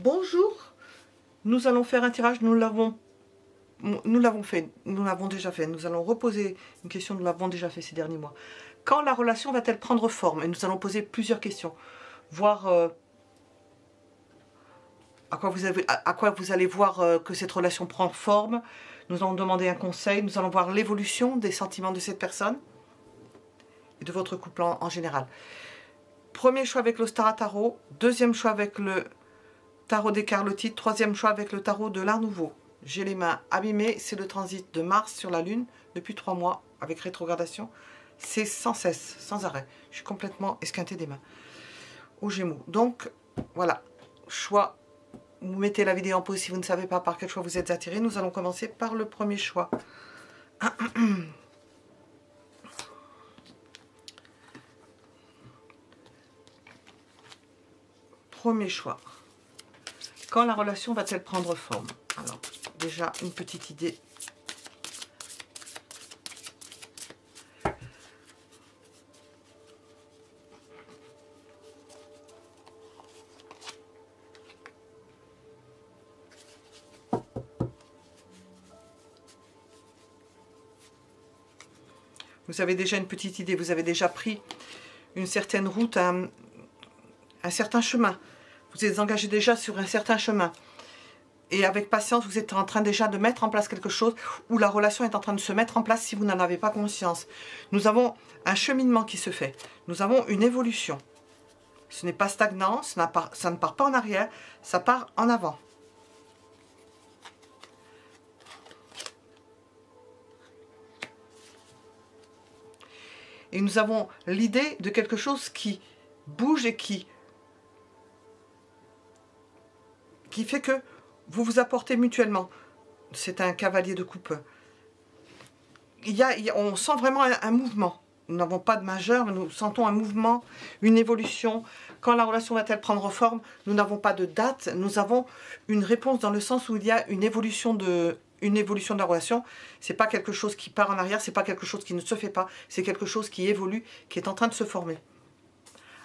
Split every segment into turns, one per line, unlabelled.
Bonjour, nous allons faire un tirage, nous l'avons déjà fait. Nous allons reposer une question, nous l'avons déjà fait ces derniers mois. Quand la relation va-t-elle prendre forme? Et nous allons poser plusieurs questions, voir à quoi vous allez voir que cette relation prend forme. Nous allons demander un conseil, nous allons voir l'évolution des sentiments de cette personne et de votre couple en général. Premier choix avec le Star Tarot, deuxième choix avec le Tarot des Carlotides, troisième choix avec le Tarot de l'Art Nouveau. J'ai les mains abîmées, c'est le transit de Mars sur la Lune depuis 3 mois avec rétrogradation. C'est sans cesse, sans arrêt. Je suis complètement esquintée des mains aux Gémeaux. Donc voilà, choix. Vous mettez la vidéo en pause si vous ne savez pas par quel choix vous êtes attiré. Nous allons commencer par le premier choix. Premier choix. Quand la relation va-t-elle prendre forme? Alors, déjà, une petite idée. Vous avez déjà une petite idée, vous avez déjà pris une certaine route, un certain chemin. Vous êtes engagé déjà sur un certain chemin. Et avec patience, vous êtes en train déjà de mettre en place quelque chose où la relation est en train de se mettre en place si vous n'en avez pas conscience. Nous avons un cheminement qui se fait. Nous avons une évolution. Ce n'est pas stagnant, ça ne part pas en arrière, ça part en avant. Et nous avons l'idée de quelque chose qui bouge et qui fait que vous vous apportez mutuellement. C'est un cavalier de coupe. On sent vraiment un mouvement. Nous n'avons pas de majeur, mais nous sentons un mouvement, une évolution. Quand la relation va-t-elle prendre forme? Nous n'avons pas de date. Nous avons une réponse dans le sens où il y a une évolution de la relation. C'est pas quelque chose qui part en arrière, c'est pas quelque chose qui ne se fait pas. C'est quelque chose qui évolue, qui est en train de se former.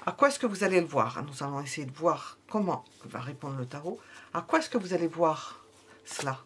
À quoi est-ce que vous allez le voir? Nous allons essayer de voir comment va répondre le tarot. À quoi est-ce que vous allez voir cela?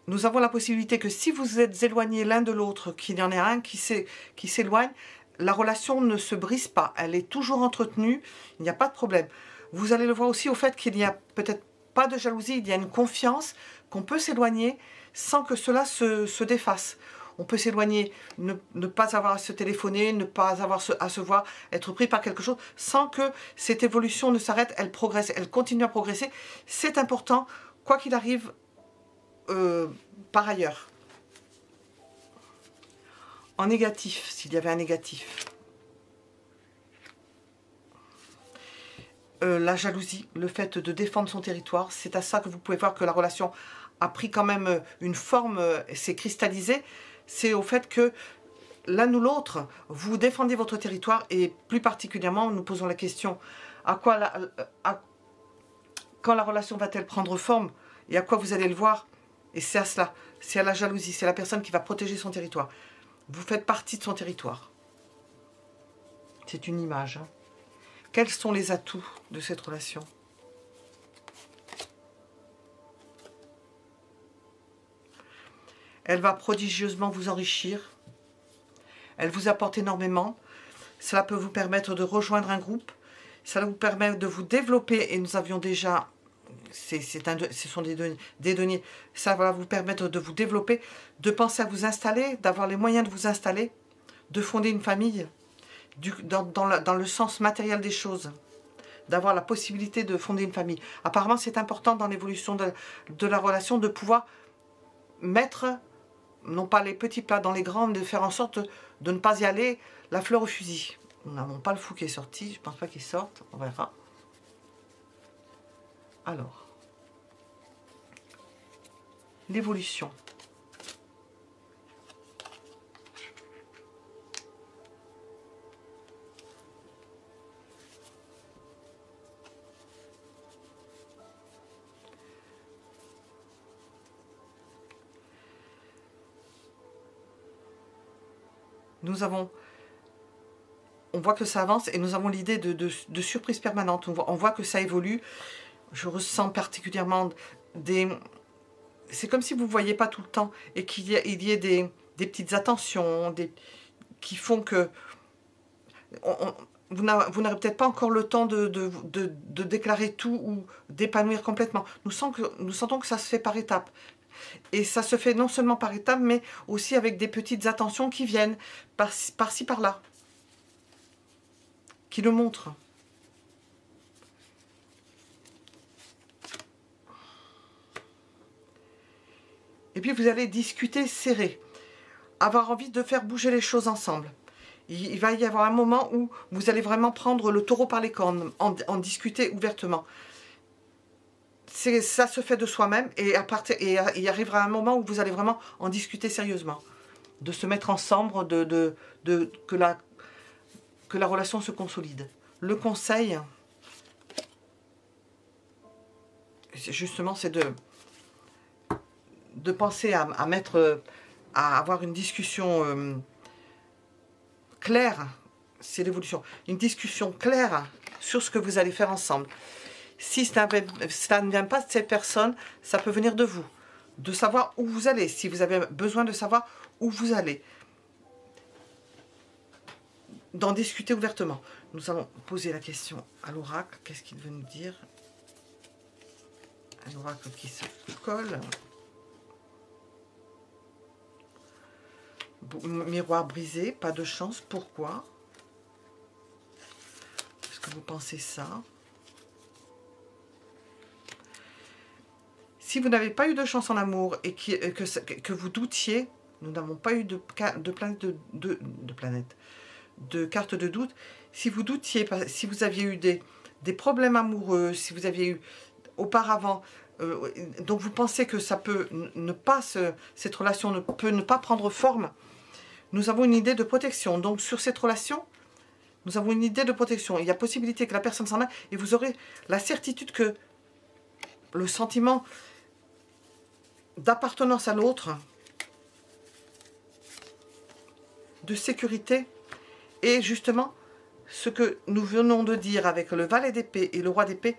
Nous avons la possibilité que si vous êtes éloignés l'un de l'autre, qu'il y en ait un qui s'éloigne, la relation ne se brise pas. Elle est toujours entretenue, il n'y a pas de problème. Vous allez le voir aussi au fait qu'il n'y a peut-être pas de jalousie, il y a une confiance qu'on peut s'éloigner sans que cela se défasse. On peut s'éloigner, ne pas avoir à se téléphoner, ne pas avoir à se voir, être pris par quelque chose, sans que cette évolution ne s'arrête, elle progresse, elle continue à progresser. C'est important, quoi qu'il arrive, par ailleurs. En négatif, s'il y avait un négatif. La jalousie, le fait de défendre son territoire, c'est à ça que vous pouvez voir que la relation a pris quand même une forme, s'est cristallisée. C'est au fait que l'un ou l'autre, vous défendez votre territoire et plus particulièrement, nous posons la question, quand la relation va-t-elle prendre forme et à quoi vous allez le voir? Et c'est à cela, c'est à la jalousie, c'est la personne qui va protéger son territoire. Vous faites partie de son territoire. C'est une image. Hein. Quels sont les atouts de cette relation? Elle va prodigieusement vous enrichir. Elle vous apporte énormément. Cela peut vous permettre de rejoindre un groupe. Cela vous permet de vous développer. Et nous avions déjà... ce sont des deniers. Ça va vous permettre de vous développer, de penser à vous installer, d'avoir les moyens de vous installer, de fonder une famille, dans le sens matériel des choses, d'avoir la possibilité de fonder une famille. Apparemment, c'est important dans l'évolution de la relation de pouvoir mettre, non pas les petits plats dans les grands, mais de faire en sorte de ne pas y aller la fleur au fusil. Nous n'avons pas le fou qui est sorti, je ne pense pas qu'il sorte, on verra. Alors, l'évolution. on voit que ça avance et nous avons l'idée de surprise permanente. On voit que ça évolue. Je ressens particulièrement des... C'est comme si vous ne voyez pas tout le temps et qu'il y ait des petites attentions qui font que... vous n'aurez peut-être pas encore le temps de déclarer tout ou d'épanouir complètement. Nous sentons que ça se fait par étapes. Et ça se fait non seulement par étapes, mais aussi avec des petites attentions qui viennent par-ci, par-là. Qui le montrent. Et puis vous allez discuter serré. Avoir envie de faire bouger les choses ensemble. Il va y avoir un moment où vous allez vraiment prendre le taureau par les cornes, en discuter ouvertement. Ça se fait de soi-même et il arrivera un moment où vous allez vraiment en discuter sérieusement. De se mettre ensemble, que la relation se consolide. Le conseil, justement, c'est de penser à avoir une discussion claire, c'est l'évolution, une discussion claire sur ce que vous allez faire ensemble. Si ça ne vient pas de cette personne, ça peut venir de vous, de savoir où vous allez, si vous avez besoin de savoir où vous allez, d'en discuter ouvertement. Nous allons poser la question à l'oracle, qu'est-ce qu'il veut nous dire? Un oracle qui se colle. Miroir brisé, pas de chance, pourquoi? Est-ce que vous pensez ça? Si vous n'avez pas eu de chance en amour et que vous doutiez, nous n'avons pas eu de carte de doute. Si vous doutiez, si vous aviez eu des problèmes amoureux, si vous aviez eu auparavant, donc vous pensez que ça peut ne pas cette relation ne peut ne pas prendre forme, nous avons une idée de protection. Donc sur cette relation, nous avons une idée de protection. Il y a possibilité que la personne s'en aille et vous aurez la certitude que le sentiment d'appartenance à l'autre, de sécurité, et justement ce que nous venons de dire avec le valet d'épée et le roi d'épée,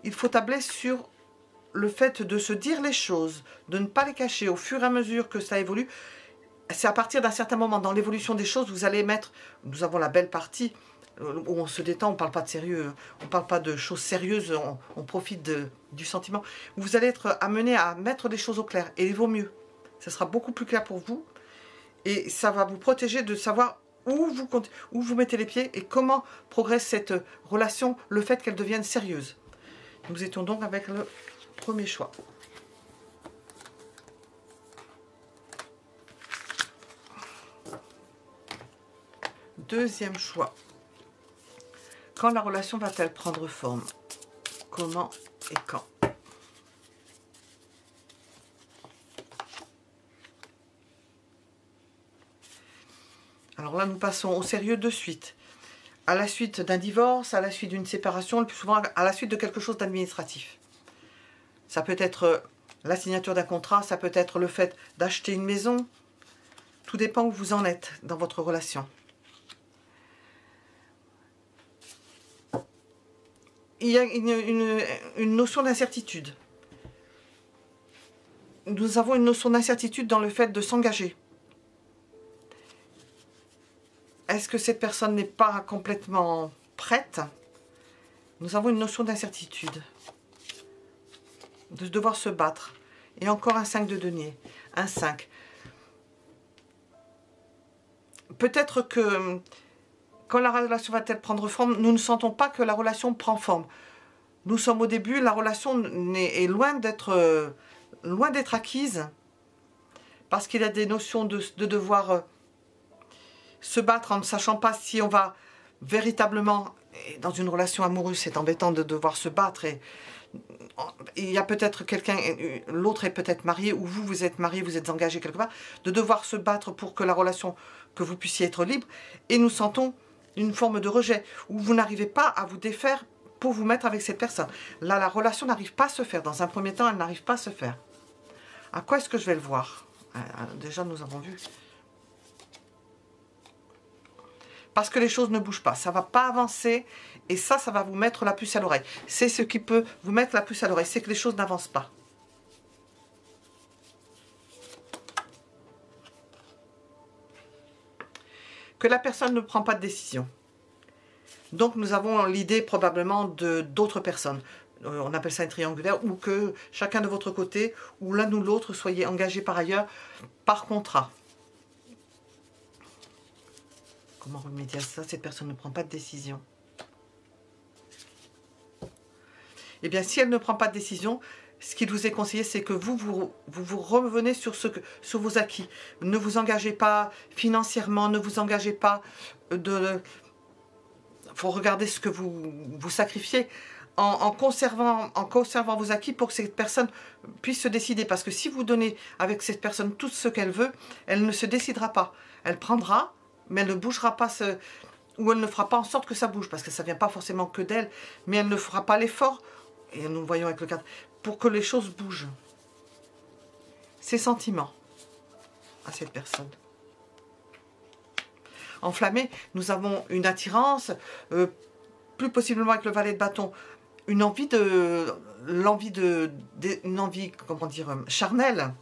il faut tabler sur le fait de se dire les choses, de ne pas les cacher au fur et à mesure que ça évolue. C'est à partir d'un certain moment dans l'évolution des choses, vous allez mettre, nous avons la belle partie où on se détend, on ne parle pas de sérieux, on ne parle pas de choses sérieuses, on profite du sentiment. Vous allez être amené à mettre des choses au clair, et il vaut mieux. Ça sera beaucoup plus clair pour vous, et ça va vous protéger de savoir où vous mettez les pieds, et comment progresse cette relation, le fait qu'elle devienne sérieuse. Nous étions donc avec le premier choix. Deuxième choix. Quand la relation va-t-elle prendre forme? Comment et quand? Alors là, nous passons au sérieux de suite. À la suite d'un divorce, à la suite d'une séparation, le plus souvent à la suite de quelque chose d'administratif. Ça peut être la signature d'un contrat, ça peut être le fait d'acheter une maison. Tout dépend où vous en êtes dans votre relation. Il y a une notion d'incertitude. Nous avons une notion d'incertitude dans le fait de s'engager. Est-ce que cette personne n'est pas complètement prête? Nous avons une notion d'incertitude. De devoir se battre. Et encore un 5 de denier. Un 5. Peut-être que... Quand la relation va-t-elle prendre forme, nous ne sentons pas que la relation prend forme. Nous sommes au début, la relation est loin d'être acquise, parce qu'il y a des notions de devoir se battre en ne sachant pas si on va véritablement, et dans une relation amoureuse, c'est embêtant de devoir se battre, et il y a peut-être quelqu'un, l'autre est peut-être marié, ou vous êtes marié, vous êtes engagé quelque part, de devoir se battre pour que la relation, que vous puissiez être libre, et nous sentons une forme de rejet, où vous n'arrivez pas à vous défaire pour vous mettre avec cette personne. Là, la relation n'arrive pas à se faire. Dans un premier temps, elle n'arrive pas à se faire. À quoi est-ce que je vais le voir? Déjà, nous avons vu. parce que les choses ne bougent pas. Ça ne va pas avancer et ça va vous mettre la puce à l'oreille. C'est ce qui peut vous mettre la puce à l'oreille, c'est que les choses n'avancent pas. Que la personne ne prend pas de décision. Donc nous avons l'idée probablement d'autres personnes. On appelle ça un triangulaire, ou que chacun de votre côté, ou l'un ou l'autre, soyez engagés par ailleurs par contrat. Comment remédier à ça? Cette personne ne prend pas de décision. Eh bien, si elle ne prend pas de décision, ce qu'il vous est conseillé, c'est que vous revenez sur vos acquis. Ne vous engagez pas financièrement, ne vous engagez pas de... Il faut regarder ce que vous sacrifiez en conservant vos acquis pour que cette personne puisse se décider. Parce que si vous donnez avec cette personne tout ce qu'elle veut, elle ne se décidera pas. Elle prendra, mais elle ne bougera pas, ou elle ne fera pas en sorte que ça bouge, parce que ça ne vient pas forcément que d'elle, mais elle ne fera pas l'effort, et nous le voyons avec le cadre, pour que les choses bougent. Ses sentiments à cette personne. Enflammé, nous avons une attirance, plus possiblement avec le valet de bâton, une envie comment dire, charnelle,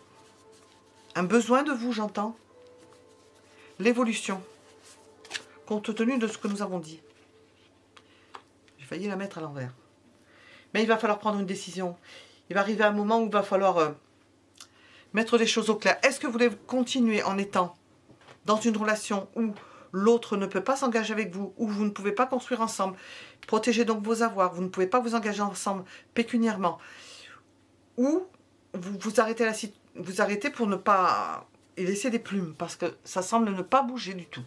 un besoin de vous, j'entends, l'évolution, compte tenu de ce que nous avons dit. J'ai failli la mettre à l'envers. Mais il va falloir prendre une décision. Il va arriver un moment où il va falloir mettre les choses au clair. Est-ce que vous voulez continuer en étant dans une relation où l'autre ne peut pas s'engager avec vous, où vous ne pouvez pas construire ensemble, protégez donc vos avoirs, vous ne pouvez pas vous engager ensemble pécuniairement, ou vous arrêtez pour ne pas y laisser des plumes, parce que ça semble ne pas bouger du tout.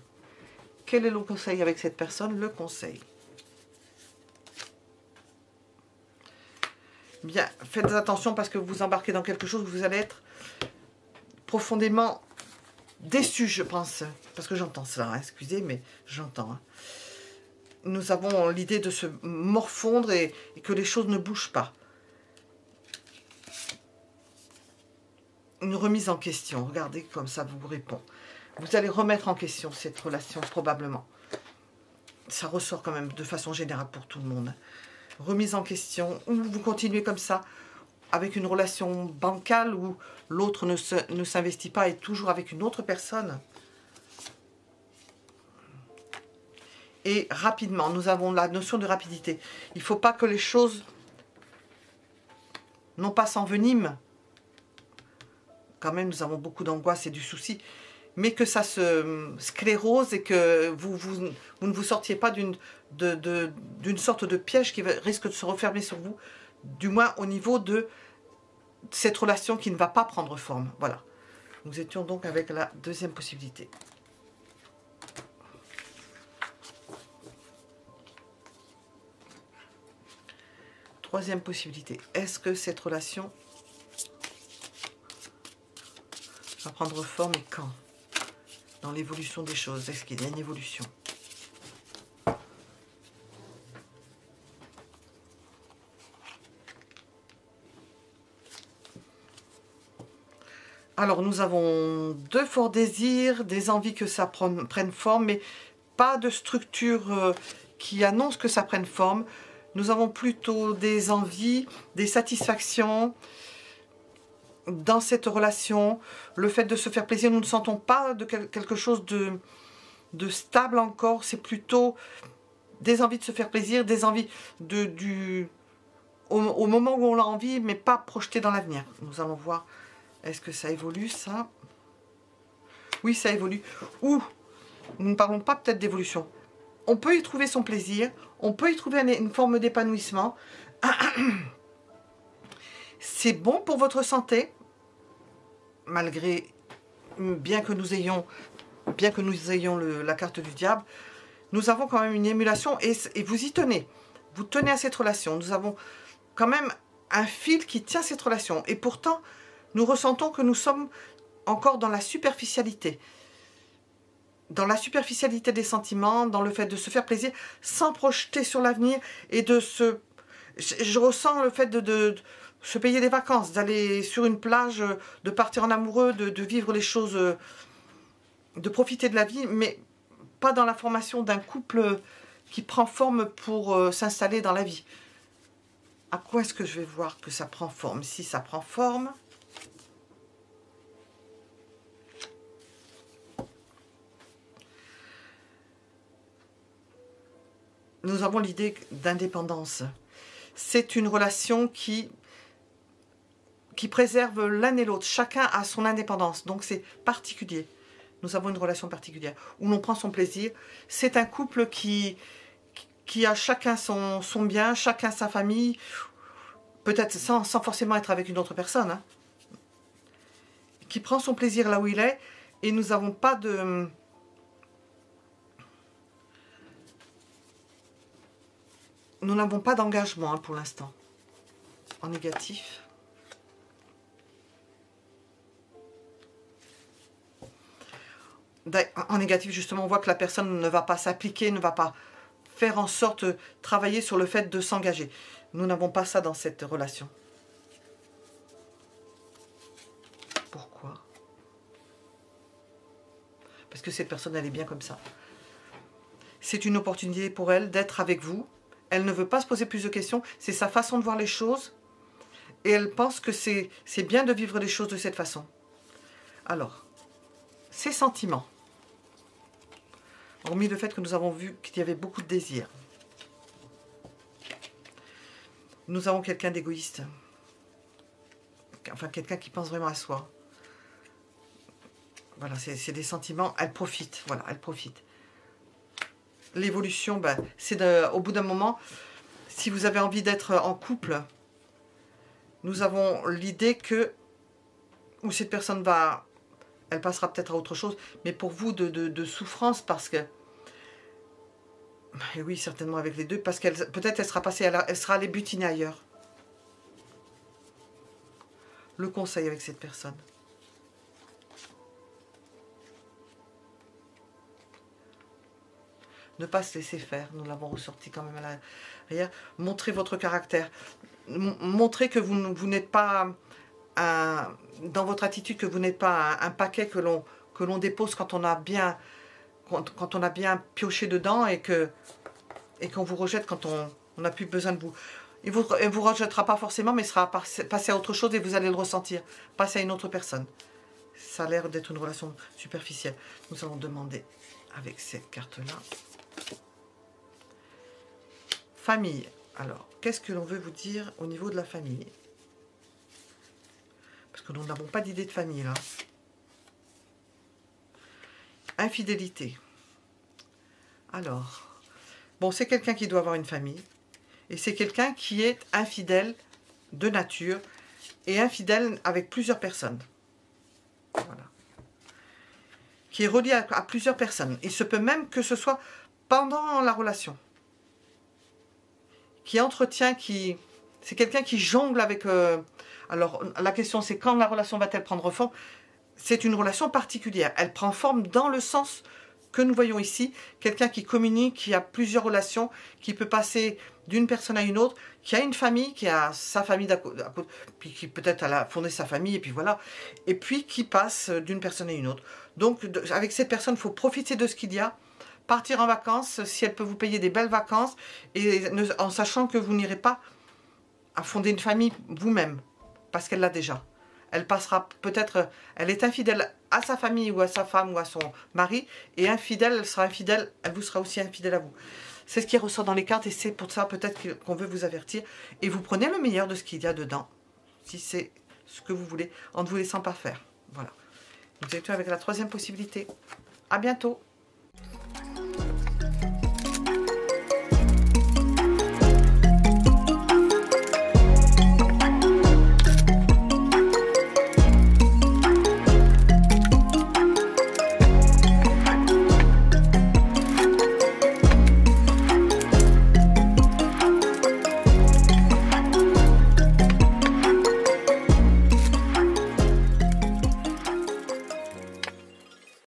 Quel est le conseil avec cette personne? Le conseil. Bien, faites attention parce que vous embarquez dans quelque chose où vous allez être profondément déçu, je pense. Parce que j'entends cela, hein, excusez, mais j'entends. Hein. Nous avons l'idée de se morfondre et que les choses ne bougent pas. Une remise en question. Regardez comme ça vous répond. Vous allez remettre en question cette relation, probablement. Ça ressort quand même de façon générale pour tout le monde. Remise en question, ou vous continuez comme ça, avec une relation bancale où l'autre ne s'investit pas et toujours avec une autre personne. Et rapidement, nous avons la notion de rapidité. Il ne faut pas que les choses, non pas s'enveniment, quand même nous avons beaucoup d'angoisse et du souci, mais que ça se sclérose et que vous ne vous sortiez pas d'une sorte de piège qui risque de se refermer sur vous, du moins au niveau de cette relation qui ne va pas prendre forme. Voilà. Nous étions donc avec la deuxième possibilité. Troisième possibilité. Est-ce que cette relation va prendre forme et quand? Dans l'évolution des choses, est-ce qu'il y a une évolution? Alors, nous avons deux forts désirs, des envies que ça prenne forme, mais pas de structure qui annonce que ça prenne forme. Nous avons plutôt des envies, des satisfactions dans cette relation. Le fait de se faire plaisir, nous ne sentons pas de quelque chose de stable encore. C'est plutôt des envies de se faire plaisir, des envies au moment où on l'a envie, mais pas projetées dans l'avenir. Nous allons voir. Est-ce que ça évolue, ça? Oui, ça évolue. Ou, nous ne parlons pas peut-être d'évolution. On peut y trouver son plaisir, on peut y trouver une forme d'épanouissement. C'est bon pour votre santé, malgré, bien que nous ayons la carte du diable, nous avons quand même une émulation et vous y tenez. Vous tenez à cette relation. Nous avons quand même un fil qui tient cette relation. Et pourtant, nous ressentons que nous sommes encore dans la superficialité. Dans la superficialité des sentiments, dans le fait de se faire plaisir, sans projeter sur l'avenir et de se... Je ressens le fait de se payer des vacances, d'aller sur une plage, de partir en amoureux, de vivre les choses, de profiter de la vie, mais pas dans la formation d'un couple qui prend forme pour s'installer dans la vie. À quoi est-ce que je vais voir que ça prend forme? Si ça prend forme... Nous avons l'idée d'indépendance. C'est une relation qui préserve l'un et l'autre. Chacun a son indépendance. Donc c'est particulier. Nous avons une relation particulière où l'on prend son plaisir. C'est un couple qui a chacun son bien, chacun sa famille. Peut-être sans forcément être avec une autre personne. Hein, qui prend son plaisir là où il est. Et nous n'avons pas de... Nous n'avons pas d'engagement pour l'instant. En négatif. En négatif, justement, on voit que la personne ne va pas s'appliquer, ne va pas faire en sorte de travailler sur le fait de s'engager. Nous n'avons pas ça dans cette relation. Pourquoi? Parce que cette personne, elle est bien comme ça. C'est une opportunité pour elle d'être avec vous. Elle ne veut pas se poser plus de questions. C'est sa façon de voir les choses. Et elle pense que c'est bien de vivre les choses de cette façon. Alors, ses sentiments. Hormis le fait que nous avons vu qu'il y avait beaucoup de désirs. Nous avons quelqu'un d'égoïste. Enfin, quelqu'un qui pense vraiment à soi. Voilà, c'est des sentiments. Elle profite. Voilà, elle profite. L'évolution, ben, c'est au bout d'un moment, si vous avez envie d'être en couple, nous avons l'idée que, ou cette personne va, elle passera peut-être à autre chose, mais pour vous de souffrance, parce que, et oui, certainement avec les deux, parce qu'elle peut-être elle sera passée, elle sera allée butiner ailleurs. Le conseil avec cette personne. Ne pas se laisser faire, nous l'avons ressorti quand même à l'arrière. Montrez votre caractère. Montrez que vous n'êtes pas, dans votre attitude, que vous n'êtes pas un paquet que l'on dépose quand on a bien pioché dedans et qu'on vous rejette quand on n'a plus besoin de vous. Il ne vous rejettera pas forcément, mais il sera passé à autre chose et vous allez le ressentir. Passer à une autre personne. Ça a l'air d'être une relation superficielle. Nous allons demander avec cette carte-là. Famille. Alors, qu'est-ce que l'on veut vous dire au niveau de la famille? Parce que nous n'avons pas d'idée de famille, là. Infidélité. Alors, bon, c'est quelqu'un qui doit avoir une famille. Et c'est quelqu'un qui est infidèle de nature. Et infidèle avec plusieurs personnes. Voilà. Qui est relié à plusieurs personnes. Il se peut même que ce soit pendant la relation. Qui entretient, c'est quelqu'un qui jongle avec... alors, la question, c'est quand la relation va-t-elle prendre forme? C'est une relation particulière. Elle prend forme dans le sens que nous voyons ici. Quelqu'un qui communique, qui a plusieurs relations, qui peut passer d'une personne à une autre, qui a une famille, qui a sa famille d'à côté, puis qui peut-être a fondé sa famille, et puis voilà. Et puis qui passe d'une personne à une autre. Donc, avec cette personne, il faut profiter de ce qu'il y a. Partir en vacances, si elle peut vous payer des belles vacances, et en sachant que vous n'irez pas à fonder une famille vous-même, parce qu'elle l'a déjà. Elle passera peut-être, elle est infidèle à sa famille ou à sa femme ou à son mari, et infidèle, elle sera infidèle, elle vous sera aussi infidèle à vous. C'est ce qui ressort dans les cartes, et c'est pour ça peut-être qu'on veut vous avertir, et vous prenez le meilleur de ce qu'il y a dedans, si c'est ce que vous voulez, en ne vous laissant pas faire. Voilà. Nous étions avec la troisième possibilité. À bientôt.